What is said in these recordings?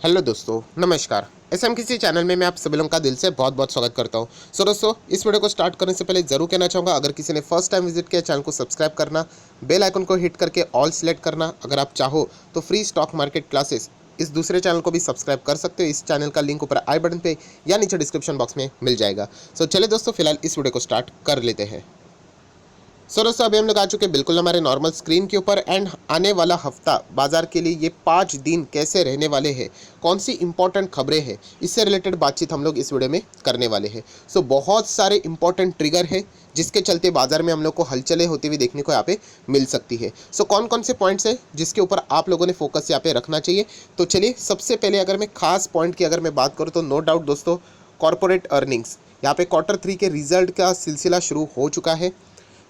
Hello दोस्तों, नमस्कार। SMKC channel में मैं आप सभी लोगों का दिल से बहुत बहुत स्वागत करता हूं। दोस्तों, इस वीडियो को स्टार्ट करने से पहले ज़रूर कहना चाहूँगा, अगर किसी ने फर्स्ट टाइम विजिट किया चैनल को सब्सक्राइब करना, बेल आइकन को हिट करके ऑल सेलेक्ट करना। अगर आप चाहो तो फ्री स्टॉक मार्केट क्लासेस इस दूसरे चैनल को भी सब्सक्राइब कर सकते हो। इस चैनल का लिंक ऊपर आई बटन पे या नीचे डिस्क्रिप्शन बॉक्स में मिल जाएगा। चलिए दोस्तों, फिलहाल इस वीडियो को स्टार्ट कर लेते हैं। दोस्तों, अभी हम लोग आ चुके हैं बिल्कुल हमारे नॉर्मल स्क्रीन के ऊपर। एंड आने वाला हफ्ता बाजार के लिए ये 5 दिन कैसे रहने वाले हैं, कौन सी इंपॉर्टेंट खबरें हैं, इससे रिलेटेड बातचीत हम लोग इस वीडियो में करने वाले हैं। बहुत सारे इंपॉर्टेंट ट्रिगर है जिसके चलते बाजार में हम लोग को हलचलें होती हुई देखने को यहाँ पे मिल सकती है। कौन कौन से पॉइंट्स हैं जिसके ऊपर आप लोगों ने फोकस यहाँ पे रखना चाहिए। तो चलिए, सबसे पहले अगर मैं खास पॉइंट की अगर मैं बात करूँ तो नो डाउट दोस्तों, कॉर्पोरेट अर्निंग्स यहाँ पे Q3 के रिजल्ट का सिलसिला शुरू हो चुका है।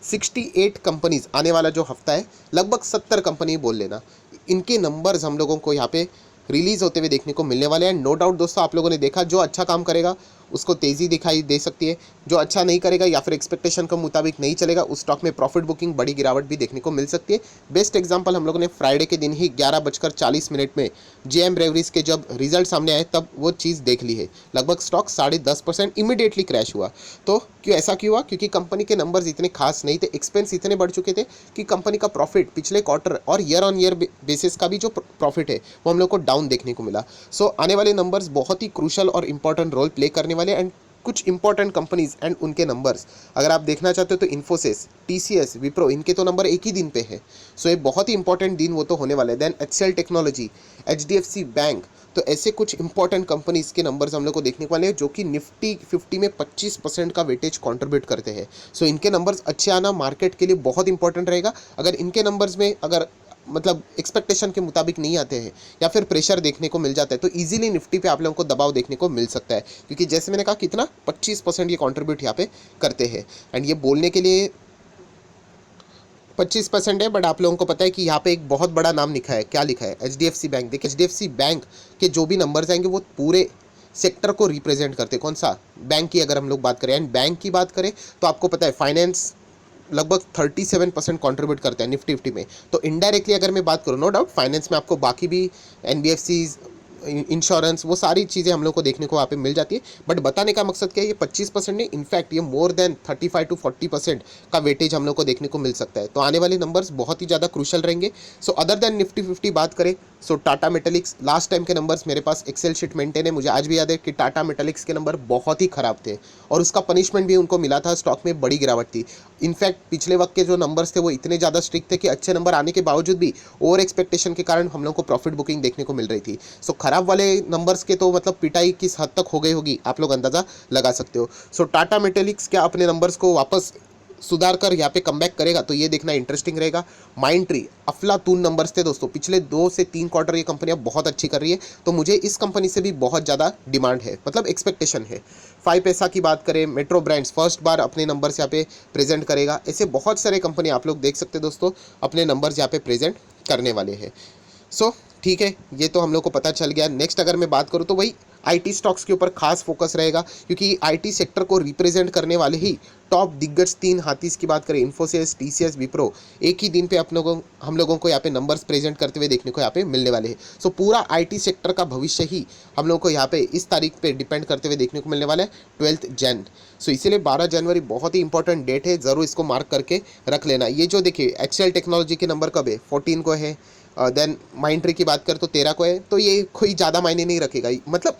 68 कंपनीज आने वाला जो हफ्ता है, लगभग 70 कंपनी बोल लेना, इनके नंबर्स हम लोगों को यहाँ पे रिलीज होते हुए देखने को मिलने वाले हैं। नो डाउट दोस्तों, आप लोगों ने देखा, जो अच्छा काम करेगा उसको तेज़ी दिखाई दे सकती है, जो अच्छा नहीं करेगा या फिर एक्सपेक्टेशन के मुताबिक नहीं चलेगा उस स्टॉक में प्रॉफिट बुकिंग बड़ी गिरावट भी देखने को मिल सकती है। बेस्ट एग्जांपल हम लोगों ने फ्राइडे के दिन ही 11:40 में जेएम ब्रेवरीज के जब रिजल्ट सामने आए तब वो चीज़ देख ली है। लगभग स्टॉक 10.5% इमीडिएटली क्रैश हुआ। तो ऐसा क्यों हुआ? क्योंकि कंपनी के नंबर्स इतने खास नहीं थे, एक्सपेंस इतने बढ़ चुके थे कि कंपनी का प्रॉफिट पिछले क्वार्टर और ईयर ऑन ईयर बेसिस का भी जो प्रॉफिट है वो हम लोग को डाउन देखने को मिला। आने वाले नंबर्स बहुत ही क्रूशल और इंपॉर्टेंट रोल प्ले करने वाले। एंड कुछ इंपॉर्टेंट कंपनीज एंड उनके नंबर्स अगर आप देखना चाहते हो तो इन्फोसिस, टीसीएस, विप्रो, इनके तो नंबर एक ही दिन पे है। ये बहुत ही इंपॉर्टेंट दिन वो तो होने वाले हैं। Then HCL technology, HDFC bank, तो ऐसे कुछ इंपॉर्टेंट कंपनीज के नंबर्स हम लोग को देखने को वाले हैं जो कि निफ्टी 50 में 25% का वेटेज कंट्रीब्यूट करते हैं। इनके नंबर्स अच्छे आना मार्केट के लिए बहुत इंपॉर्टेंट रहेगा। अगर इनके नंबर्स में अगर मतलब एक्सपेक्टेशन के मुताबिक नहीं आते हैं या फिर प्रेशर देखने को मिल जाता है तो इजीली निफ्टी पे आप लोगों को दबाव देखने को मिल सकता है, क्योंकि जैसे मैंने कहा कितना 25% ये कंट्रीब्यूट यहाँ पे करते हैं। एंड ये बोलने के लिए 25% है, बट आप लोगों को पता है कि यहाँ पे एक बहुत बड़ा नाम लिखा है। क्या लिखा है? HDFC bank. देखिए, एचडीएफसी बैंक के जो भी नंबर्स आएंगे वो पूरे सेक्टर को रिप्रेजेंट करते हैं। कौन सा? बैंक की अगर हम लोग बात करें, एंड बैंक की बात करें तो आपको पता है फाइनेंस लगभग 37% कंट्रीब्यूट करते हैं निफ्टी 50 में। तो इनडायरेक्टली अगर मैं बात करूँ, नो डाउट फाइनेंस में आपको बाकी भी एनबीएफसीज, इंश्योरेंस, वो सारी चीज़ें हम लोग को देखने को वहाँ पे मिल जाती है। बट बताने का मकसद क्या है, ये 25% नहीं, इनफैक्ट ये मोर देन 35 to 40% का वेटेज हम लोग को देखने को मिल सकता है। तो आने वाले नंबर्स बहुत ही ज़्यादा क्रूशल रहेंगे। अदर देन निफ्टी 50 बात करें, टाटा मेटालिक्स, लास्ट टाइम के नंबर्स मेरे पास एक्सेल शीट मेंटेन है, मुझे आज भी याद है कि टाटा मेटालिक्स के नंबर बहुत ही ख़राब थे और उसका पनिशमेंट भी उनको मिला था, स्टॉक में बड़ी गिरावट थी। इनफैक्ट पिछले वक्त के जो नंबर्स थे वो इतने ज़्यादा स्ट्रिक्ट थे कि अच्छे नंबर आने के बावजूद भी ओवर एक्सपेक्टेशन के कारण हम लोग को प्रॉफिट बुकिंग देखने को मिल रही थी। खराब वाले नंबर्स के तो मतलब पिटाई किस हद तक हो गई होगी आप लोग अंदाज़ा लगा सकते हो। टाटा मेटालिक्स क्या अपने नंबर्स को वापस सुधार कर यहाँ पे कमबैक करेगा? तो ये देखना इंटरेस्टिंग रहेगा। माइंड ट्री, अफलातून नंबर्स थे दोस्तों, पिछले 2 से 3 क्वार्टर ये कंपनियां बहुत अच्छी कर रही है, तो मुझे इस कंपनी से भी बहुत ज़्यादा डिमांड है, मतलब एक्सपेक्टेशन है। 5 पैसा की बात करें, मेट्रो ब्रांड्स फर्स्ट बार अपने नंबर्स यहाँ पे प्रेजेंट करेगा। ऐसे बहुत सारे कंपनी आप लोग देख सकते हैं दोस्तों, अपने नंबर्स यहाँ पे प्रेजेंट करने वाले हैं। ठीक है, ये तो हम लोग को पता चल गया। नेक्स्ट अगर मैं बात करूँ तो वही आईटी स्टॉक्स के ऊपर खास फोकस रहेगा, क्योंकि आईटी सेक्टर को रिप्रेजेंट करने वाले ही टॉप दिग्गज 3 हाथीज की बात करें, इन्फोसिस, टीसीएस, विप्रो, एक ही दिन पे हम लोगों को यहाँ पे नंबर्स प्रेजेंट करते हुए देखने को यहाँ पे मिलने वाले हैं। पूरा आईटी सेक्टर का भविष्य ही हम लोग को यहाँ पे इस तारीख पे डिपेंड करते हुए देखने को मिलने वाला है, 12 जन। इसीलिए 12 जनवरी बहुत ही इंपॉर्टेंट डेट है, ज़रूर इसको मार्क करके रख लेना। ये जो देखिए एचसीएल टेक्नोलॉजी के नंबर कब है? 14 को है। देन माइंड ट्री की बात करें तो 13 को है। तो ये कोई ज़्यादा मायने नहीं रखेगा, मतलब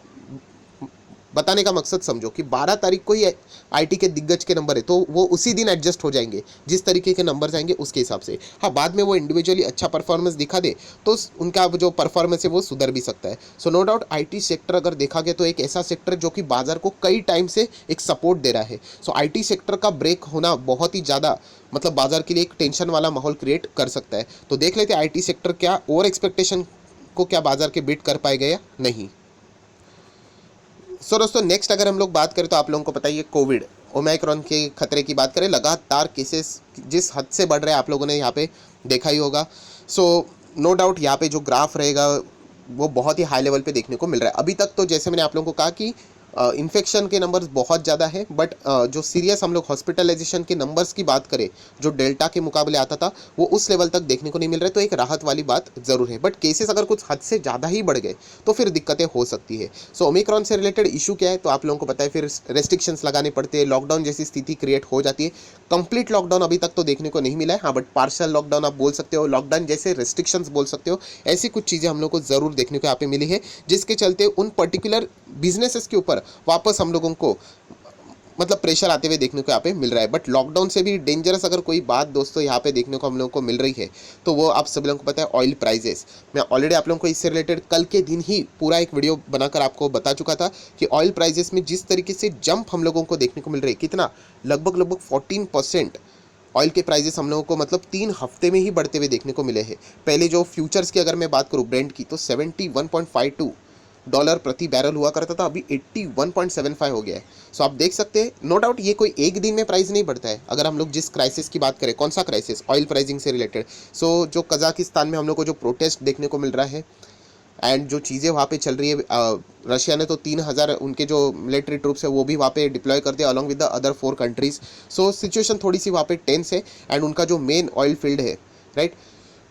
बताने का मकसद समझो कि 12 तारीख को ही आईटी के दिग्गज के नंबर है, तो वो उसी दिन एडजस्ट हो जाएंगे, जिस तरीके के नंबर आएंगे उसके हिसाब से। हाँ, बाद में वो इंडिविजुअली अच्छा परफॉर्मेंस दिखा दे तो उनका जो परफॉर्मेंस है वो सुधर भी सकता है। नो डाउट आईटी सेक्टर अगर देखा गया तो एक ऐसा सेक्टर जो कि बाजार को कई टाइम से एक सपोर्ट दे रहा है। आईटी सेक्टर का ब्रेक होना बहुत ही ज़्यादा मतलब बाजार के लिए एक टेंशन वाला माहौल क्रिएट कर सकता है। तो देख लेते हैं आईटी सेक्टर क्या ओवर एक्सपेक्टेशन को क्या बाजार के बीट कर पाएगा या नहीं। दोस्तों, नेक्स्ट अगर हम लोग बात करें तो आप लोगों को पता ही है, कोविड ओमाइक्रॉन के खतरे की बात करें, लगातार केसेस जिस हद से बढ़ रहे हैं आप लोगों ने यहाँ पे देखा ही होगा। नो डाउट यहाँ पे जो ग्राफ रहेगा वो बहुत ही हाई लेवल पे देखने को मिल रहा है। अभी तक तो जैसे मैंने आप लोगों को कहा कि इन्फेक्शन के नंबर्स बहुत ज़्यादा है, बट जो सीरियस हम लोग हॉस्पिटलाइजेशन के नंबर्स की बात करें जो डेल्टा के मुकाबले आता था वो उस लेवल तक देखने को नहीं मिल रहा है, तो एक राहत वाली बात ज़रूर है। बट केसेस अगर कुछ हद से ज़्यादा ही बढ़ गए तो फिर दिक्कतें हो सकती है। सो ओमिक्रॉन से रिलेटेड इशू क्या है तो आप लोगों को पता है, फिर रेस्ट्रिक्शंस लगाने पड़ते हैं, लॉकडाउन जैसी स्थिति क्रिएट हो जाती है। कंप्लीट लॉकडाउन अभी तक तो देखने को नहीं मिला है, हाँ, बट पार्शियल लॉकडाउन आप बोल सकते हो, लॉकडाउन जैसे रेस्ट्रिक्शंस बोल सकते हो, ऐसी कुछ चीज़ें हम लोग को ज़रूर देखने को यहाँ पे मिली है, जिसके चलते उन पर्टिकुलर बिजनेसेस के ऊपर वापस हम लोगों को मतलब प्रेशर आते हुए देखने को यहाँ पे मिल रहा है। बट लॉकडाउन से भी डेंजरस अगर कोई बात दोस्तों यहाँ पे देखने को हम लोगों को मिल रही है तो वो आप सभी लोगों को पता है, ऑयल प्राइजेस। मैं ऑलरेडी आप लोगों को इससे रिलेटेड कल के दिन ही पूरा एक वीडियो बनाकर आपको बता चुका था कि ऑयल प्राइजेस में जिस तरीके से जंप हम लोगों को देखने को मिल रही है, कितना लगभग 14% ऑयल के प्राइजेस हम लोगों को मतलब 3 हफ्ते में ही बढ़ते हुए देखने को मिले हैं। पहले जो फ्यूचर्स की अगर मैं बात करूँ ब्रेंट की, तो $71.52 प्रति बैरल हुआ करता था, अभी 81.75 हो गया है। सो आप देख सकते हैं, नो डाउट ये कोई एक दिन में प्राइस नहीं बढ़ता है। अगर हम लोग जिस क्राइसिस की बात करें, कौन सा क्राइसिस, ऑयल प्राइसिंग से रिलेटेड, सो जो कजाकिस्तान में हम लोग को जो प्रोटेस्ट देखने को मिल रहा है एंड जो चीज़ें वहाँ पे चल रही है, रशिया ने तो 3000 उनके जो मिलिट्री ट्रूप्स है वो भी वहाँ पे डिप्लॉय कर दिया along with the other 4 countries. So situation थोड़ी सी वहाँ पे टेंस है, एंड उनका जो मेन ऑयल फील्ड है, राइट,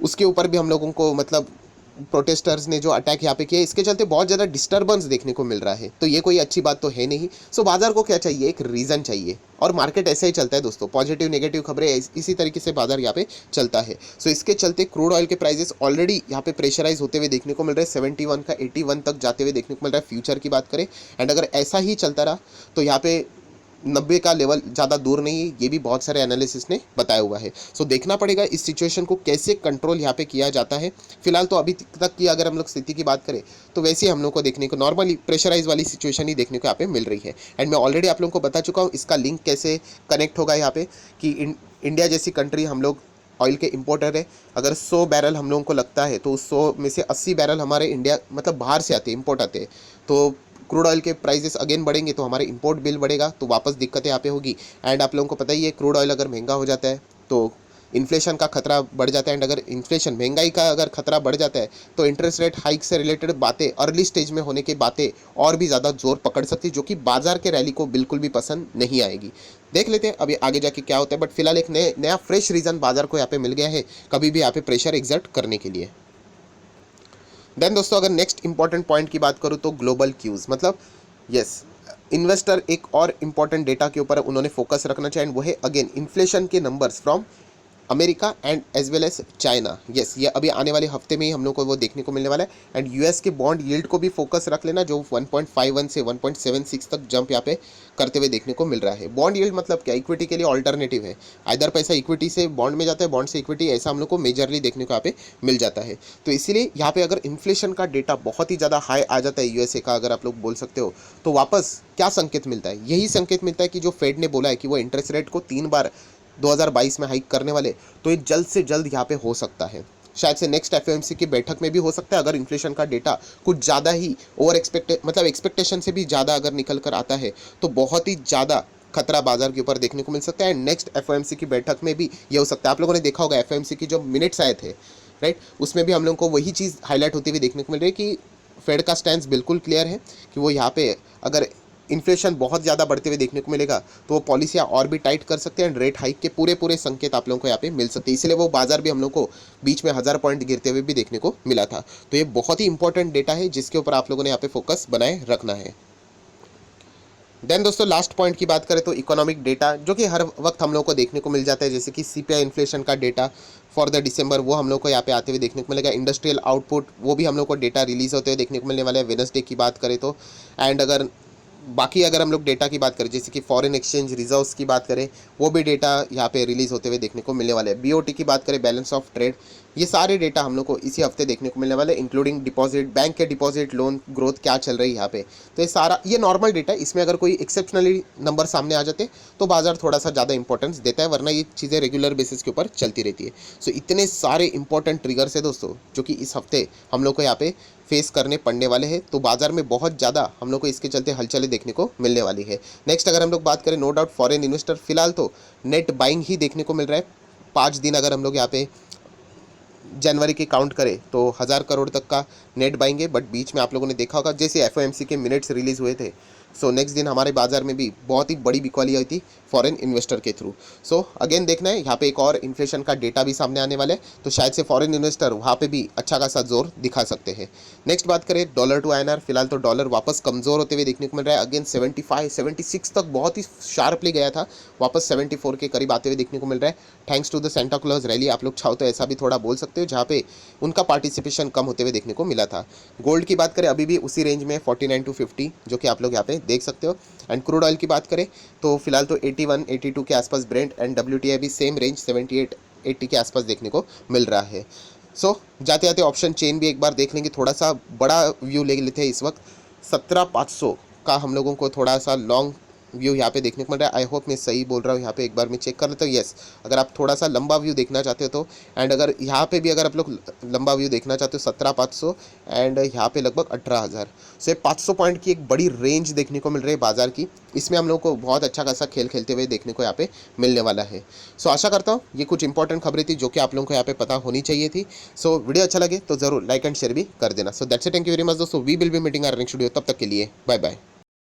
उसके ऊपर भी हम लोगों को मतलब प्रोटेस्टर्स ने जो अटैक यहाँ पे किया, इसके चलते बहुत ज़्यादा डिस्टर्बेंस देखने को मिल रहा है, तो ये कोई अच्छी बात तो है नहीं। सो बाजार को क्या चाहिए, एक रीज़न चाहिए, और मार्केट ऐसा ही चलता है दोस्तों, पॉजिटिव नेगेटिव खबरें इसी तरीके से बाजार यहाँ पे चलता है। सो इसके चलते क्रूड ऑयल के प्राइजेस ऑलरेडी यहाँ पे प्रेशराइज होते हुए देखने को मिल रहे हैं, 71 का 81 तक जाते हुए देखने को मिल रहा है फ्यूचर की बात करें। एंड अगर ऐसा ही चलता रहा तो यहाँ पे 90 का लेवल ज़्यादा दूर नहीं है, ये भी बहुत सारे एनालिसिस ने बताया हुआ है। सो देखना पड़ेगा इस सिचुएशन को कैसे कंट्रोल यहाँ पे किया जाता है। फिलहाल तो अभी तक की अगर हम लोग स्थिति की बात करें तो वैसे ही हम लोग को देखने को नॉर्मली प्रेशराइज वाली सिचुएशन ही देखने को यहाँ पे मिल रही है। एंड मैं ऑलरेडी आप लोगों को बता चुका हूँ इसका लिंक कैसे कनेक्ट होगा यहाँ पे, कि इंडिया जैसी कंट्री, हम लोग ऑयल के इंपोर्टर है। अगर 100 बैरल हम लोगों को लगता है तो उस 100 में से 80 बैरल हमारे इंडिया मतलब बाहर से आते हैं, इंपोर्ट आते हैं, तो क्रूड ऑयल के प्राइसेस अगेन बढ़ेंगे तो हमारे इंपोर्ट बिल बढ़ेगा, तो वापस दिक्कतें यहाँ पे होगी। एंड आप लोगों को पता ही है, क्रूड ऑयल अगर महंगा हो जाता है तो इन्फ्लेशन का खतरा बढ़ जाता है, एंड अगर इन्फ्लेशन महंगाई का अगर खतरा बढ़ जाता है तो इंटरेस्ट रेट हाइक से रिलेटेड बातें अर्ली स्टेज में होने की बातें और भी ज़्यादा जोर पकड़ सकती है, जो कि बाजार के रैली को बिल्कुल भी पसंद नहीं आएगी। देख लेते हैं अभी आगे जाके क्या होता है, बट फिलहाल एक नया फ्रेश रीज़न बाजार को यहाँ पे मिल गया है कभी भी यहाँ पे प्रेशर एग्जर्ट करने के लिए। देन दोस्तों अगर नेक्स्ट इंपॉर्टेंट पॉइंट की बात करूँ तो ग्लोबल क्यूज़, मतलब यस, इन्वेस्टर एक और इम्पॉर्टेंट डेटा के ऊपर उन्होंने फोकस रखना चाहिए, एंड वो है अगेन इन्फ्लेशन के numbers from America and as well as China. Yes, ये अभी आने वाले हफ्ते में ही हम लोग को वो देखने को मिलने वाला है। एंड यूएस के बॉन्ड यील्ड को भी फोकस रख लेना, जो 1.51 से 1.76 तक जंप यहाँ पे करते हुए देखने को मिल रहा है। बॉन्ड यील्ड मतलब क्या, इक्विटी के लिए ऑल्टरनेटिव है, इधर पैसा इक्विटी से बॉन्ड में जाता है, बॉन्ड से इक्विटी, ऐसा हम लोग को मेजरली देखने को यहाँ पे मिल जाता है। तो इसीलिए यहाँ पे अगर इन्फ्लेशन का डेटा बहुत ही ज़्यादा हाई आ जाता है यूएसए का, अगर आप लोग बोल सकते हो, तो वापस क्या संकेत मिलता है, यही संकेत मिलता है कि जो फेड ने बोला है कि वो इंटरेस्ट रेट को 3 बार 2022 में हाइक करने वाले, तो ये जल्द से जल्द यहाँ पे हो सकता है। शायद से नेक्स्ट एफओएमसी की बैठक में भी हो सकता है, अगर इन्फ्लेशन का डेटा कुछ ज़्यादा ही ओवर एक्सपेक्टेशन से भी ज़्यादा अगर निकल कर आता है तो बहुत ही ज़्यादा खतरा बाजार के ऊपर देखने को मिल सकता है। एंड नेक्स्ट एफओएमसी की बैठक में भी ये हो सकता है। आप लोगों ने देखा होगा एफओएमसी की जो मिनट्स आए थे, राइट, उसमें भी हम लोगों को वही चीज़ हाईलाइट होती हुई देखने को मिल रही है कि फेड का स्टैंड बिल्कुल क्लियर है कि वो यहाँ पे अगर इन्फ्लेशन बहुत ज़्यादा बढ़ते हुए देखने को मिलेगा तो वो पॉलिसियाँ और भी टाइट कर सकते हैं, एंड रेट हाइक के पूरे संकेत आप लोगों को यहाँ पे मिल सकते हैं। इसलिए वो बाजार भी हम लोग को बीच में 1000 पॉइंट गिरते हुए भी देखने को मिला था। तो ये बहुत ही इंपॉर्टेंट डेटा है जिसके ऊपर आप लोगों ने यहाँ पे फोकस बनाए रखना है। देन दोस्तों लास्ट पॉइंट की बात करें तो इकोनॉमिक डेटा, जो कि हर वक्त हम लोग को देखने को मिल जाता है, जैसे कि सीपीआई इन्फ्लेशन का डेटा फॉर द दिसंबर, वो हम लोग को यहाँ पे आते हुए देखने को मिलेगा। इंडस्ट्रियल आउटपुट, वो भी हम लोग को डेटा रिलीज होते हुए देखने को मिलने वाला है वेडनेसडे की बात करें तो। एंड अगर बाकी अगर हम लोग डेटा की बात करें, जैसे कि फॉरेन एक्सचेंज रिजर्व्स की बात करें, वो भी डेटा यहाँ पे रिलीज़ होते हुए देखने को मिलने वाले हैं। बीओटी की बात करें, बैलेंस ऑफ ट्रेड, ये सारे डेटा हम लोग को इसी हफ्ते देखने को मिलने वाले हैं, इंक्लूडिंग डिपॉजिट, बैंक के डिपॉजिट, लोन ग्रोथ क्या चल रही है यहाँ पे। तो ये सारा ये नॉर्मल डेटा है, इसमें अगर कोई एक्सेप्शनली नंबर सामने आ जाते तो बाजार थोड़ा सा ज़्यादा इंपॉर्टेंस देता है, वरना ये चीज़ें रेगुलर बेसिस के ऊपर चलती रहती है। सो इतने सारे इंपॉर्टेंट ट्रिगर्स है दोस्तों जो कि इस हफ्ते हम लोग को यहाँ पे फेस करने पड़ने वाले हैं, तो बाजार में बहुत ज़्यादा हम लोग को इसके चलते हलचलें देखने को मिलने वाली है। नेक्स्ट अगर हम लोग बात करें, नो डाउट फॉरेन इन्वेस्टर फिलहाल तो नेट बाइंग ही देखने को मिल रहा है। 5 दिन अगर हम लोग यहाँ पे जनवरी की काउंट करें तो 1000 करोड़ तक का नेट बाइंग है। बट बीच में आप लोगों ने देखा होगा, जैसे एफओएमसी के मिनट्स रिलीज़ हुए थे, सो नेक्स्ट दिन हमारे बाजार में भी बहुत ही बड़ी बिकवाली आई थी फॉरेन इन्वेस्टर के थ्रू। सो अगेन देखना है, यहाँ पे एक और इन्फ्लेशन का डेटा भी सामने आने वाला है, तो शायद से फॉरेन इन्वेस्टर वहाँ पे भी अच्छा खासा जोर दिखा सकते हैं। नेक्स्ट बात करें डॉलर टू INR, फिलहाल तो डॉलर वापस कमज़ोर होते हुए देखने को मिल रहा है। अगेन 75 76 तक बहुत ही शार्पली गया था, वापस 74 के करीब आते हुए देखने को मिल रहा है, thanks to the Santa Claus rally. आप लोग चाहो तो ऐसा भी थोड़ा बोल सकते हो, जहाँ पे उनका पार्टिसिपेशन कम होते हुए देखने को मिला था। गोल्ड की बात करें अभी भी उसी रेंज में 49 to 50, जो कि आप लोग यहाँ पे देख सकते हो। एंड क्रूड ऑयल की बात करें तो फिलहाल तो 81 82 के आसपास ब्रेंट, एंड WTI भी सेम रेंज 78 80 के आसपास देखने को मिल रहा है। सो जाते जाते ऑप्शन चेन भी एक बार देख लेंगे, थोड़ा सा बड़ा व्यू ले लेते हैं इस वक्त। 17,500 का हम लोगों को थोड़ा सा लॉन्ग व्यू यहाँ पे देखने को मिल रहा है। आई होप मैं सही बोल रहा हूँ, यहाँ पे एक बार मैं चेक कर लेता हूँ। येस, अगर आप थोड़ा सा लंबा व्यू देखना चाहते हो तो, एंड अगर यहाँ पे भी अगर आप लोग लंबा व्यू देखना चाहते हो 17,500, एंड यहाँ पे लगभग 18,000 से 500 पॉइंट की एक बड़ी रेंज देखने को मिल रही है बाजार की। इसमें हम लोग को बहुत अच्छा खासा खेल खेलते हुए देखने को यहाँ पे मिलने वाला है। सो आशा करता हूँ ये कुछ इंपॉर्टेंट खबरें थी जो कि आप लोगों को यहाँ पे पता होनी चाहिए थी। सो वीडियो अच्छा लगे तो जरूर लाइक एंड शेयर भी कर देना। So that's it, thank you very much दोस्तों, we will be meeting our next video, तब तक के लिए बाय बाय।